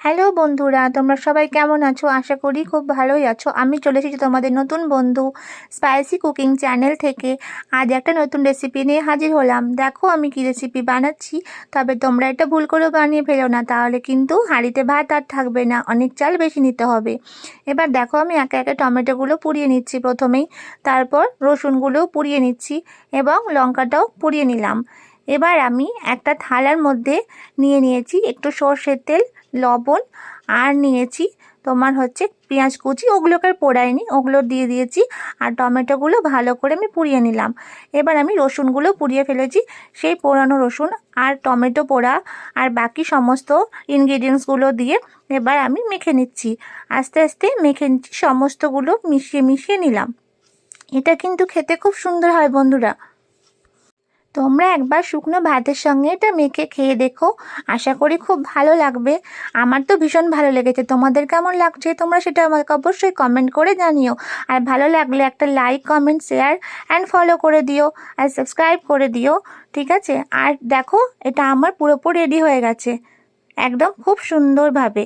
Hello বন্ধুরা, তোমরা সবাই কেমন আছো? আশা করি খুব ভালোই আছো। আমি চলে এসেছি তোমাদের নতুন বন্ধু স্পাইসি কুকিং চ্যানেল থেকে। আজ একটা নতুন রেসিপি নিয়ে হাজির হলাম। দেখো আমি কি রেসিপি বানাচ্ছি। তবে তোমরা এটা ভুল করেও বানিয়ে ফেলো না, তাহলে কিন্তু হাঁড়িতে ভাত আর থাকবে না, অনেক চাল বেশি নিতে হবে। এবার দেখো আমি একে একে টমেটোগুলো পুড়িয়ে নিচ্ছি প্রথমেই, তারপর রসুনগুলোও পুড়িয়ে নিচ্ছি এবং লঙ্কাটাও পুড়িয়ে নিলাম। এবার আমি একটা থালার মধ্যে নিয়েছি একটু সর্ষের তেল, লবণ, আর নিয়েছি তোমার পেঁয়াজ কুচি। ওগুলোকে আর পোড়াইনি, ওগুলো দিয়ে দিয়েছি। আর টমেটোগুলো ভালো করে আমি পুড়িয়ে নিলাম। এবার আমি রসুনগুলো পুড়িয়ে ফেলেছি। সেই পোড়ানো রসুন আর টমেটো পোড়া আর বাকি সমস্ত ইনগ্রিডিয়েন্টসগুলো দিয়ে এবার আমি মেখে নিচ্ছি। আস্তে আস্তে মেখে নিচ্ছি, সমস্তগুলো মিশিয়ে মিশিয়ে নিলাম। এটা কিন্তু খেতে খুব সুন্দর হয় বন্ধুরা। তোমরা একবার শুকনো ভাতের সঙ্গে এটা মেখে খেয়ে দেখো, আশা করি খুব ভালো লাগবে। আমার তো ভীষণ ভালো লেগেছে। তোমাদের কেমন লাগছে তোমরা সেটা আমাকে অবশ্যই কমেন্ট করে জানিও। আর ভালো লাগলে একটা like, comment, share and follow করে দিও আর সাবস্ক্রাইব করে দিও, ঠিক আছে? আর দেখো এটা আমার পুরোপুরি রেডি হয়ে গেছে একদম খুব সুন্দরভাবে।